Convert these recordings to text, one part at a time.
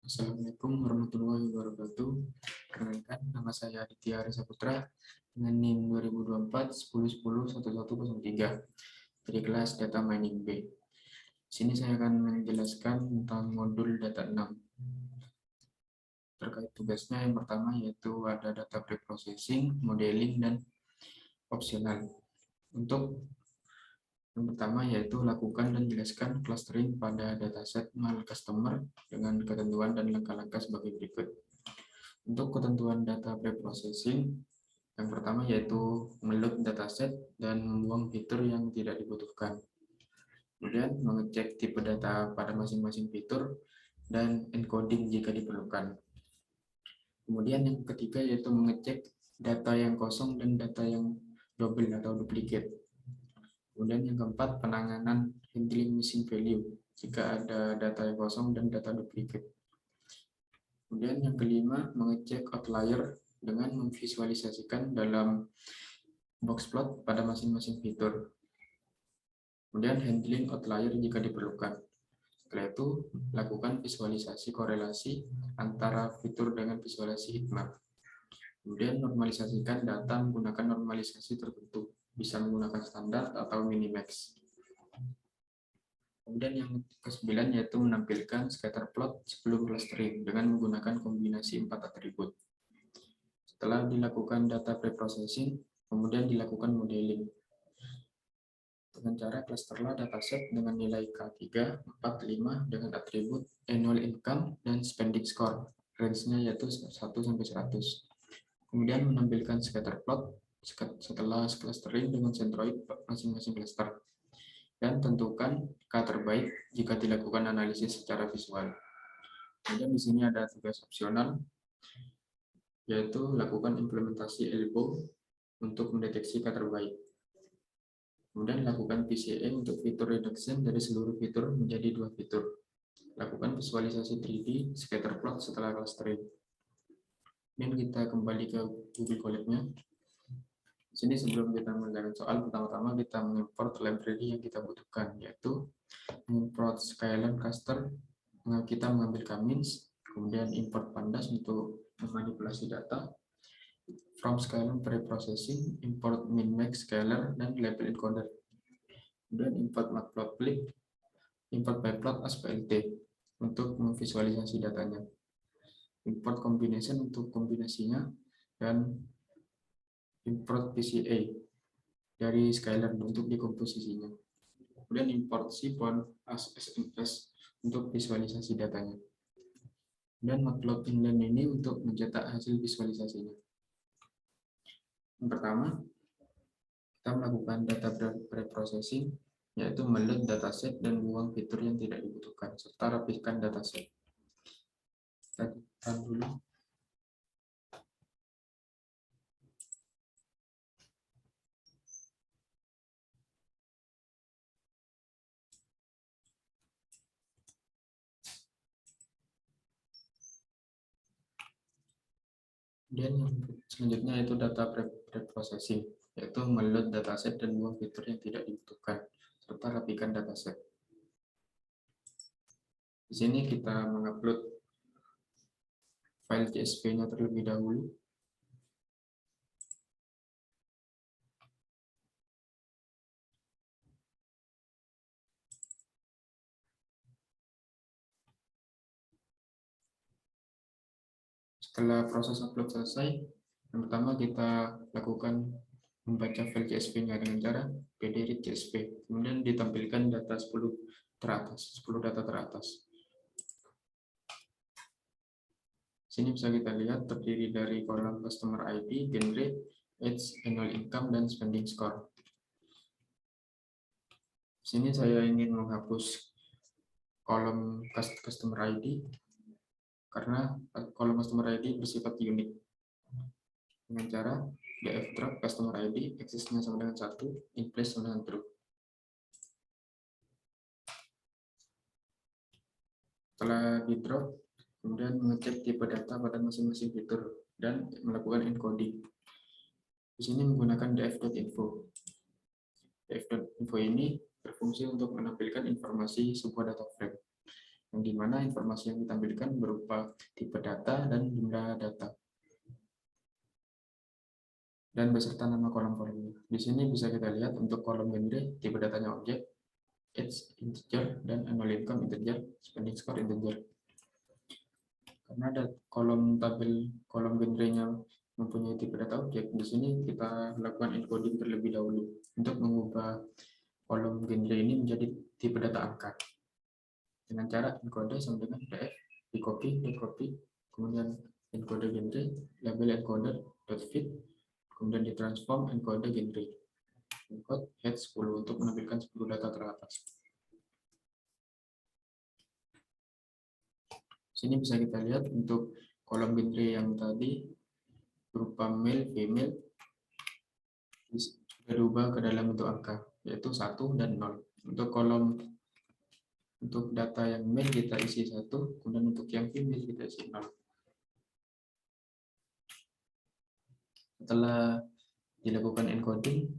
Assalamualaikum warahmatullahi wabarakatuh. Perkenalkan, nama saya Aditya Arya Saputra dengan NIM 2024 10 10 1103 dari kelas Data Mining B. Di sini saya akan menjelaskan tentang modul data 6. Terkait tugasnya yang pertama yaitu ada data preprocessing, modeling, dan opsional. Untuk yang pertama yaitu lakukan dan jelaskan clustering pada dataset mal customer dengan ketentuan dan langkah-langkah sebagai berikut. Untuk ketentuan data preprocessing, yang pertama yaitu meload dataset dan membuang fitur yang tidak dibutuhkan. Kemudian mengecek tipe data pada masing-masing fitur dan encoding jika diperlukan. Kemudian yang ketiga yaitu mengecek data yang kosong dan data yang double atau duplicate. Kemudian yang keempat, penanganan handling missing value jika ada data yang kosong dan data duplicate. Kemudian yang kelima, mengecek outlier dengan memvisualisasikan dalam box plot pada masing-masing fitur. Kemudian handling outlier jika diperlukan. Setelah itu, lakukan visualisasi korelasi antara fitur dengan visualisasi heatmap. Kemudian normalisasikan data menggunakan normalisasi tertentu, bisa menggunakan standar atau minimax. Kemudian yang ke-9 yaitu menampilkan scatter plot sebelum clustering dengan menggunakan kombinasi 4 atribut. Setelah dilakukan data preprocessing, kemudian dilakukan modeling. Dengan cara clusterlah dataset dengan nilai K3, 4, 5 dengan atribut annual income dan spending score. Range-nya yaitu 1-100. Kemudian menampilkan scatter plot setelah clustering dengan centroid masing-masing cluster. Dan tentukan K terbaik jika dilakukan analisis secara visual. Kemudian di sini ada tugas opsional, yaitu lakukan implementasi elbow untuk mendeteksi K terbaik. Kemudian lakukan PCA untuk fitur reduction dari seluruh fitur menjadi 2 fitur. Lakukan visualisasi 3D scatter plot setelah clustering. Dan kita kembali ke Google Colab-nya. Di sini sebelum kita mengerjakan soal, pertama-tama kita mengimport library yang kita butuhkan, yaitu import Skyline cluster, kita mengambil Kamins, kemudian import Pandas untuk memanipulasi data, from Skyline preprocessing, import minmax scalar, dan label encoder. Kemudian import matplotlib, import pyplot as PLT untuk memvisualisasi datanya. Import combination untuk kombinasinya, dan import PCA dari Skyline untuk dekomposisinya. Kemudian import Seapond as SMS untuk visualisasi datanya. Dan matplotlib inline ini untuk mencetak hasil visualisasinya. Yang pertama, kita melakukan data preprocessing, yaitu meload dataset dan buang fitur yang tidak dibutuhkan, serta rapihkan dataset. Kita tahan dulu. Dan yang selanjutnya yaitu data preprocessing, yaitu meload dataset dan buang fitur yang tidak dibutuhkan, serta rapihkan dataset. Di sini kita mengupload file CSV-nya terlebih dahulu. Setelah proses upload selesai, yang pertama kita lakukan membaca file CSV-nya dengan cara pd-read CSV. Kemudian ditampilkan data 10 teratas, 10 data teratas. Sini bisa kita lihat terdiri dari kolom customer ID, genre, age, annual income, dan spending score. Sini saya ingin menghapus kolom customer ID karena kolom customer ID bersifat unik. Dengan cara df drop customer ID, access-nya sama dengan 1, in place sama dengan true. Setelah di drop, kemudian mengecek tipe data pada masing-masing fitur dan melakukan encoding. Di sini menggunakan df.info. Df.info ini berfungsi untuk menampilkan informasi sebuah data frame. yang dimana informasi yang ditampilkan berupa tipe data dan jumlah data, dan beserta nama kolom-kolomnya. Di sini bisa kita lihat untuk kolom genre, tipe datanya objek, age integer, dan annual income integer, spending score integer. Karena ada kolom tabel kolom genrenya mempunyai tipe data objek, di sini kita lakukan encoding terlebih dahulu untuk mengubah kolom genre ini menjadi tipe data angka. Dengan cara encoder sama dengan df, di copy, kemudian encoder genre, label encoder .fit, kemudian ditransform encoder genre, encode head 10 untuk menampilkan 10 data teratas. Sini bisa kita lihat untuk kolom genre yang tadi berupa male, female sudah diubah ke dalam bentuk angka, yaitu 1 dan 0. Untuk kolom untuk data yang male kita isi 1, kemudian untuk yang female kita isi 0. Setelah dilakukan encoding,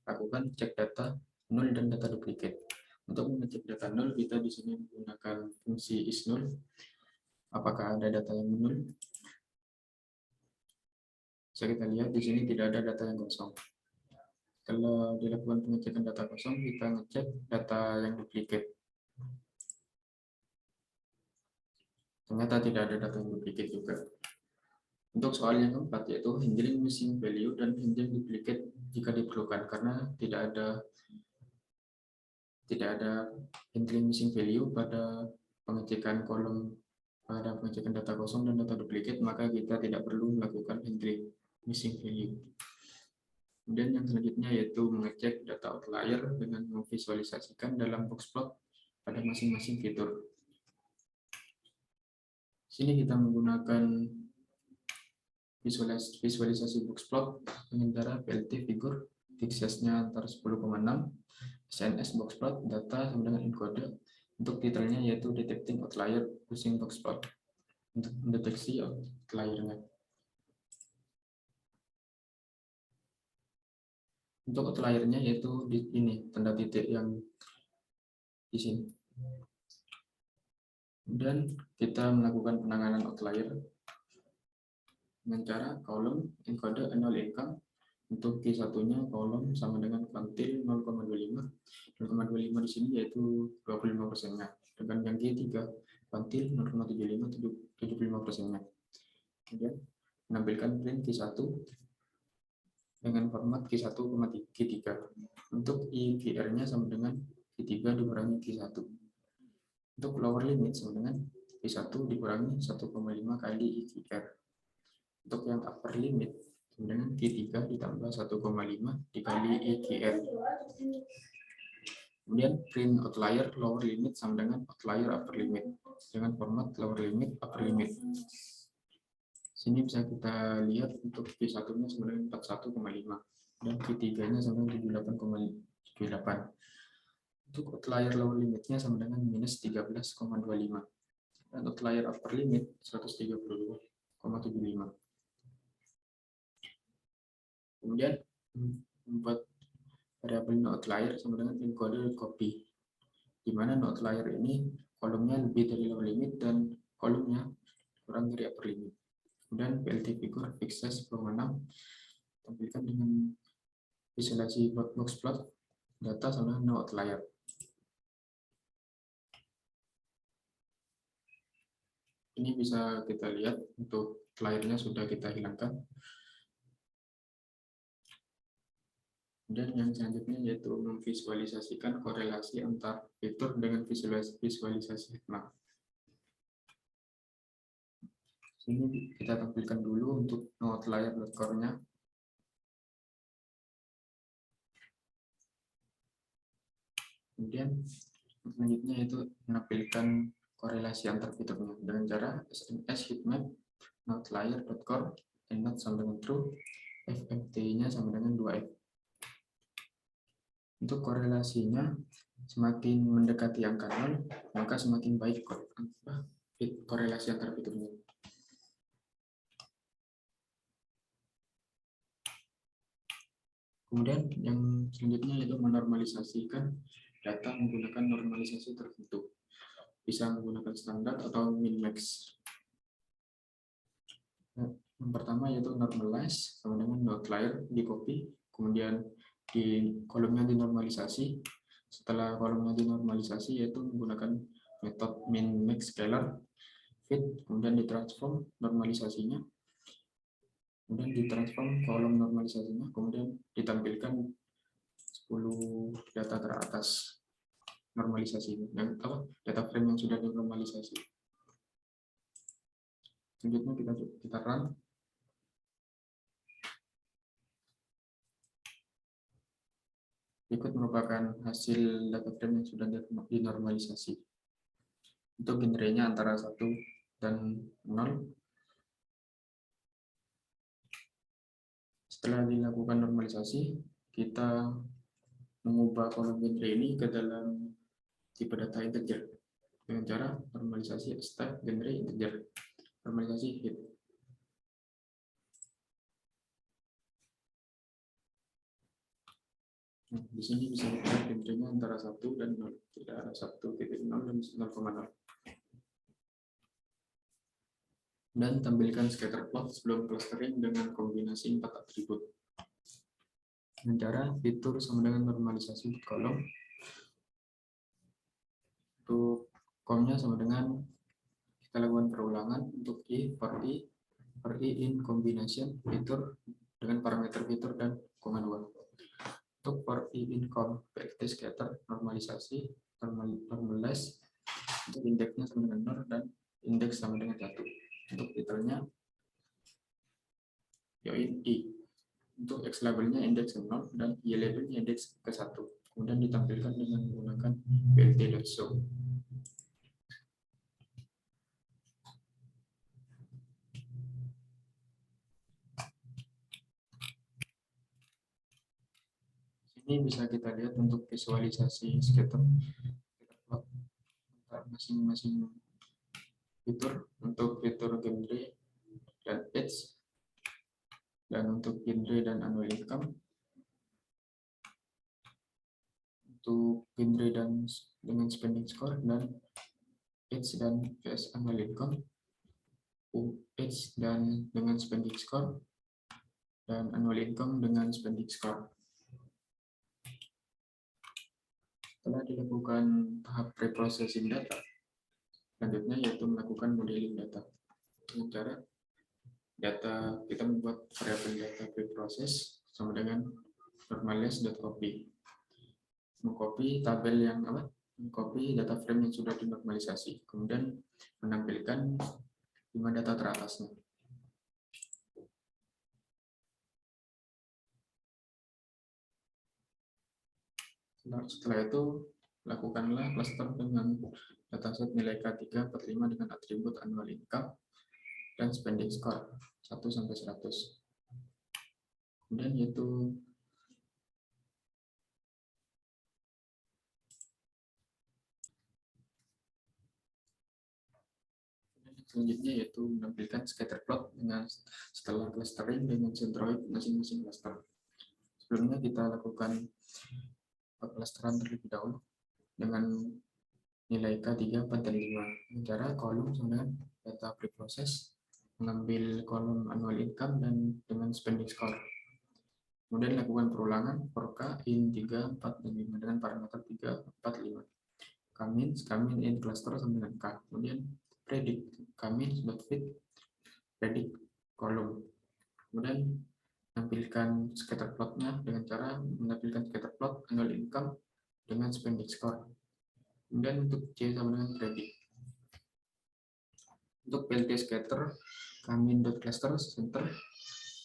lakukan cek data null dan data duplicate. Untuk mengecek data null, kita di sini menggunakan fungsi isNull. Apakah ada data yang null? Bisa kita lihat di sini tidak ada data yang kosong. Kalau dilakukan pengecekan data kosong, kita ngecek data yang duplicate. Ternyata tidak ada data yang duplicate juga. Untuk soal yang keempat, yaitu handling missing value dan handling duplicate jika diperlukan, karena tidak ada handling missing value pada pengecekan data kosong dan data duplicate, maka kita tidak perlu melakukan handling missing value. Kemudian yang selanjutnya yaitu mengecek data outlier dengan memvisualisasikan dalam box plot pada masing-masing fitur. Sini kita menggunakan visualisasi box plot dengan cara PLT figure, fixsize-nya antara 10,6, SNS box plot, data sama dengan encoder. Untuk titelnya yaitu detecting outlier using box plot, untuk mendeteksi outlier-nya. Untuk outlier-nya yaitu di ini tanda titik yang di sini. Kemudian kita melakukan penanganan outlier dengan cara kolom encoder annual income. Untuk Q1-nya kolom sama dengan kuantil 0,25. 0,25 di sini yaitu 25%-nya. Dengan yang Q3 kuantil 0,75 75%-nya. Kemudian menampilkan print Q1 dengan format Q1, Q3. Untuk IQR-nya sama dengan Q3 dikurangi Q1. Untuk lower limit sama dengan Q1 dikurangi 1,5 kali IQR. Untuk yang upper limit sama dengan Q3 ditambah 1,5 dikali IQR. Kemudian print outlier lower limit sama dengan outlier upper limit dengan format lower limit upper limit. Sini bisa kita lihat untuk Q1-nya sama dengan 41,5 dan Q3-nya sama dengan 78,78. Untuk outlier lower limitnya sama dengan minus 13,25 dan outlier upper limit 132,75. Kemudian membuat variabel no outlier sama dengan encoder copy, di mana no outlier ini kolomnya lebih dari lower limit dan kolomnya kurang dari upper limit. Kemudian PLT figure fixsize 10,6 tampilkan dengan visualisasi box plot data sama no outlier. Ini bisa kita lihat untuk outlier-nya sudah kita hilangkan. Dan yang selanjutnya yaitu memvisualisasikan korelasi antar fitur dengan visualisasi headmap. Ini kita tampilkan dulu untuk no outlier core-nya. Kemudian selanjutnya yaitu menampilkan korelasi antar fiturnya dengan cara SMS heatmap no outlier.core and not sama dengan true, FMT-nya sama dengan 2F. Untuk korelasinya semakin mendekati angka 0, maka semakin baik korelasi antar fiturnya. Kemudian yang selanjutnya yaitu menormalisasikan data menggunakan normalisasi tertentu. bisa menggunakan standar atau min-max. Yang pertama yaitu normalize, sama dengan outlier di copy, kemudian di kolomnya dinormalisasi. Setelah kolomnya dinormalisasi yaitu menggunakan metode min-max scalar, fit, kemudian ditransform normalisasinya, kemudian ditransform kolom normalisasinya, kemudian ditampilkan 10 data teratas normalisasi dan data frame yang sudah dinormalisasi. Selanjutnya kita run. Berikut merupakan hasil data frame yang sudah dinormalisasi. Untuk genrenya antara 1 dan 0. Setelah dilakukan normalisasi, kita mengubah kolom genre ini ke dalam tipe data integer dengan cara normalisasi step genre integer, normalisasi hit. Nah, di sini bisa kita lihat genrenya antara 1 dan 0, tidak ada 1.0 dan 0,0. Dan tampilkan scatter plot sebelum clustering dengan kombinasi 4 atribut. Dengan cara fitur sama dengan normalisasi kolom. Untuk komnya sama dengan kita lakukan perulangan untuk for i in combination fitur dengan parameter fitur dan koma 2. Untuk for i in com plt scatter normalisasi normalize untuk indeksnya sama dengan 0 dan indeks sama dengan 1. Untuk titelnya join i. Untuk x labelnya indeks 0 dan y labelnya indeks ke 1. Kemudian ditampilkan dengan menggunakan plt.show. Ini bisa kita lihat untuk visualisasi scatter plot masing-masing fitur. Untuk fitur genre dan age, dan untuk genre dan annual income, untuk genre dan dengan spending score, dan age dan vs annual income, age dan dengan spending score, dan annual income dengan spending score. Setelah dilakukan tahap preprocessing data, selanjutnya yaitu melakukan modeling data. Dengan cara kita membuat variabel data preprocess sama dengan normalize.copy. Mengcopy tabel yang mengcopy data frame yang sudah dinormalisasi, kemudian menampilkan 5 data teratasnya. Setelah itu lakukanlah cluster dengan dataset nilai K3 45 dengan atribut annual income dan spending score 1 sampai 100. Kemudian yaitu selanjutnya yaitu menampilkan scatter plot dengan setelah clustering dengan centroid masing-masing cluster. Sebelumnya kita lakukan clusteran terlebih dahulu dengan nilai K3, 4, dan 5. Dengan cara kolom dengan data preprocess, mengambil kolom annual income dan dengan spending score. Kemudian lakukan perulangan for K in 3, 4, dan 5 dengan parameter 3, 4, 5. Kamin in cluster sama dengan K. Kemudian predict kamin.fit predict kolom. Kemudian menampilkan scatter plotnya dengan cara menampilkan scatter plot annual income dengan spending score. Kemudian untuk C sama dengan predict. Untuk plt scatter kamin.cluster center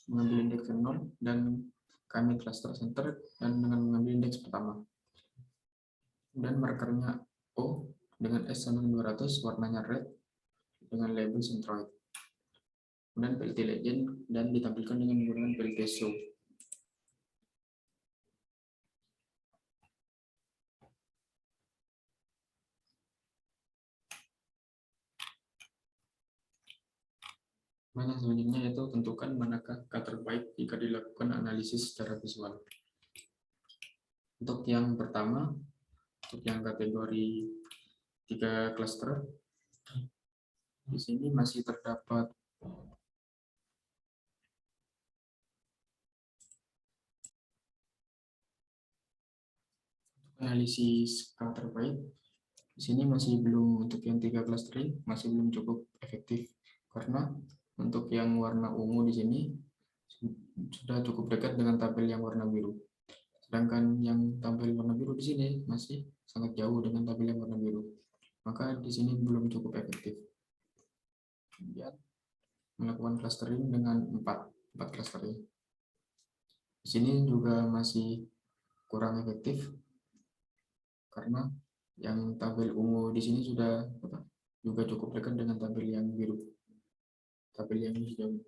mengambil indeks 0 dan kamin cluster center dan dengan mengambil indeks pertama. Dan markernya O dengan S sama 200, warnanya red dengan label centroid. Kemudian plt legend dan ditampilkan dengan menggunakan plt show. Yang selanjutnya yaitu tentukan manakah K terbaik jika dilakukan analisis secara visual. Untuk yang pertama, untuk yang kategori 3 cluster. Di sini masih terdapat analisis skala terbaik. Di sini masih belum, untuk yang 3 clustering masih belum cukup efektif karena untuk yang warna ungu di sini sudah cukup dekat dengan tabel yang warna biru. Sedangkan yang tabel warna biru di sini masih sangat jauh dengan tabel yang warna biru. Maka di sini belum cukup efektif. Kemudian melakukan clustering dengan 4 clustering. Di sini juga masih kurang efektif karena yang tabel ungu di sini sudah juga cukup dekat dengan tabel yang biru, tabel yang hijau.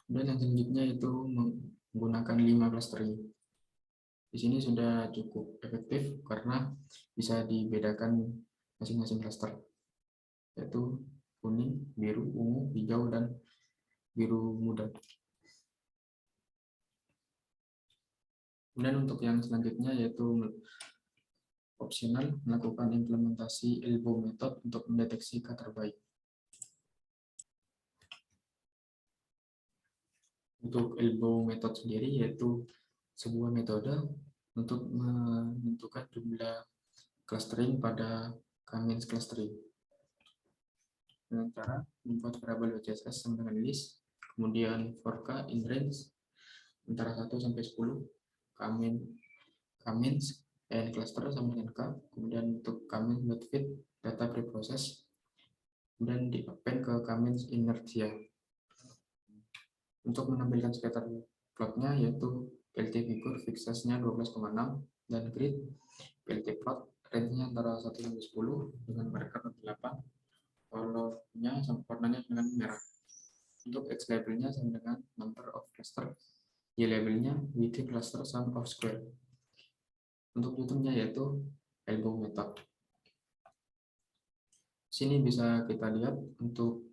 Dan yang selanjutnya itu menggunakan 5 clustering. Di sini sudah cukup efektif karena bisa dibedakan masing-masing cluster, yaitu kuning, biru, ungu, hijau, dan biru muda. Kemudian untuk yang selanjutnya yaitu opsional melakukan implementasi elbow method untuk mendeteksi K terbaik. Untuk elbow method sendiri yaitu sebuah metode untuk menentukan jumlah clustering pada K-means clustering dengan cara membuat variabel WCSS sama dengan list, kemudian for K in range antara 1 sampai 10, K-means n cluster sama dengan K, kemudian untuk K-means.fit data preprocess, kemudian di append ke K-means inertia. Untuk menampilkan scatter plotnya yaitu PLT figur fixesnya 12,6 dan grid PLT plot range-nya antara 1 sampai 10 dengan marker 8, color-nya warnanya dengan merah. Untuk X label-nya sama dengan number of cluster, Y label-nya within cluster sum of square. Untuk YouTube-nya yaitu elbow method. Sini bisa kita lihat untuk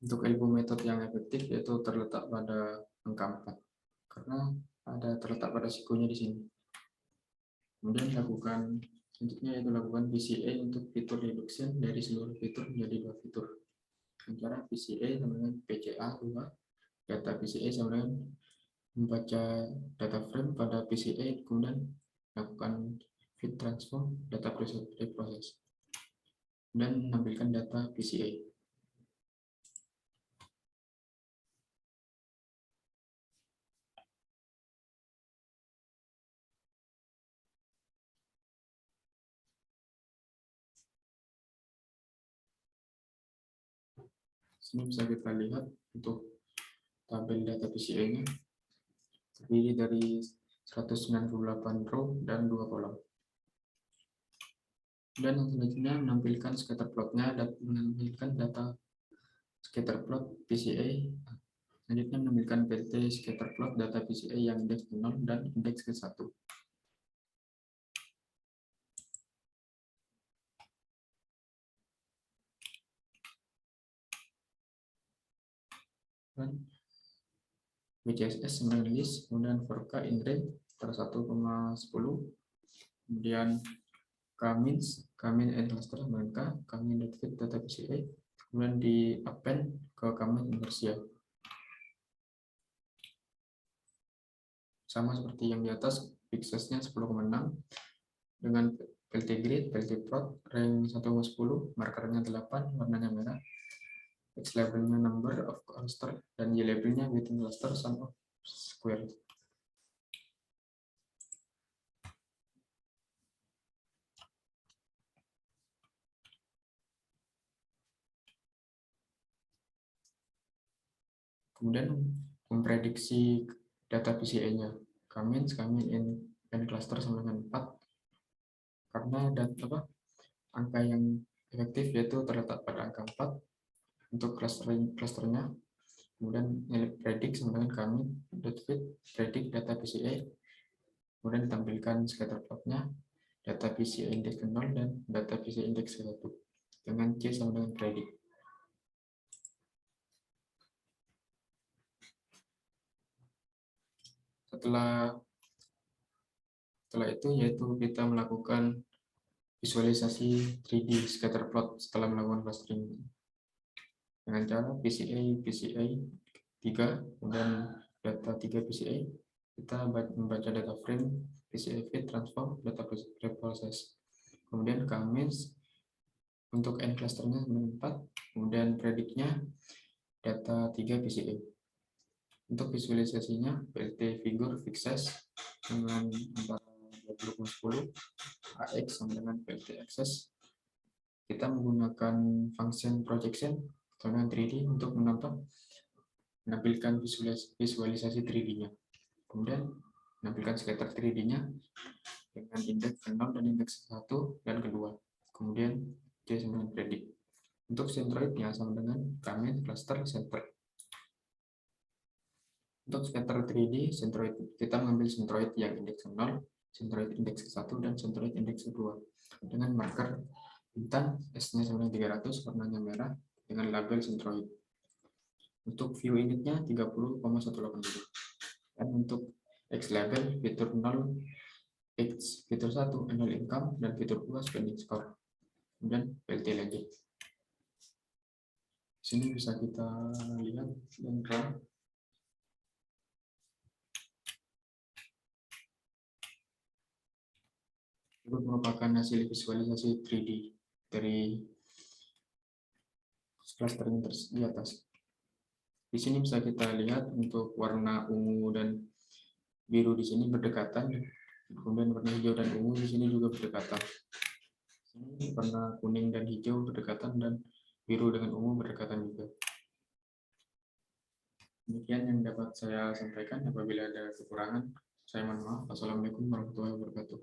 elbow method yang efektif yaitu terletak pada angka 4 karena ada terletak pada sikonya di sini. Kemudian lakukan selanjutnya yaitu lakukan PCA untuk fitur reduction dari seluruh fitur menjadi 2 fitur. Cara PCA sama dengan PCA 2, data PCA sama dengan membaca data frame pada PCA, kemudian lakukan fit transform data preprocess dan menampilkan data PCA. Sini bisa kita lihat untuk tabel data PCA-nya terdiri dari 198 row dan 2 kolom. Dan yang selanjutnya menampilkan scatter plot-nya dan menampilkan data scatter plot PCA. Selanjutnya menampilkan PT scatter plot data PCA yang indeks 0 dan indeks ke-1. Dan WCSS sama list, kemudian for K in range antara 1,10, kemudian K-means and cluster dengan K-means.fit data PCA, kemudian di append ke K-means inertia. Sama seperti yang di atas, fixesnya 10,6 dengan PLT grid, PLT plot, range 1,10, markernya 8, warnanya merah. X labelnya number of cluster dan Y labelnya within cluster sum of square. Kemudian memprediksi data PCA-nya. Kami in cluster sama dengan 4 karena data angka yang efektif yaitu terletak pada angka 4 untuk clusternya. Kemudian predict sama dengan kami .fit predict data PCA, kemudian ditampilkan scatter plotnya data PCA index 0 dan data PCA index 1 dengan C sama dengan predict. Setelah itu yaitu kita melakukan visualisasi 3D scatter plot setelah melakukan clustering dengan cara PCA 3, kemudian data 3 PCA, kita membaca data frame PCA feed transform data preprocess, kemudian commits untuk n clusternya 4, kemudian predictnya data 3 PCA. Untuk visualisasinya PLT figure fixes dengan antara 20/10 AX sama dengan PLT access. Kita menggunakan function projection dengan 3D untuk menampilkan visualisasi 3D-nya. Kemudian menampilkan scatter 3D-nya dengan indeks 0 dan indeks 1 dan kedua. Kemudian dia sama dengan predict. Untuk centroidnya sama dengan commit cluster center. Untuk scatter 3D, centroid kita mengambil centroid yang indeks 0, centroid indeks 1 dan centroid indeks 2 dengan marker bintang S-nya sama dengan 300, warnanya merah dengan label centroid. Untuk view unitnya 30,180. Dan untuk X label fitur 0 X, fitur 1 annual income dan fitur 2 spending score. Kemudian PLT lanjut. Sini bisa kita lihat dan run. Itu merupakan hasil visualisasi 3D dari clustering di atas. Di sini bisa kita lihat untuk warna ungu dan biru di sini berdekatan, kemudian warna hijau dan ungu di sini juga berdekatan. Ini warna kuning dan hijau berdekatan dan biru dengan ungu berdekatan juga. Demikian yang dapat saya sampaikan. Apabila ada kekurangan, saya mohon maaf. Wassalamualaikum warahmatullahi wabarakatuh.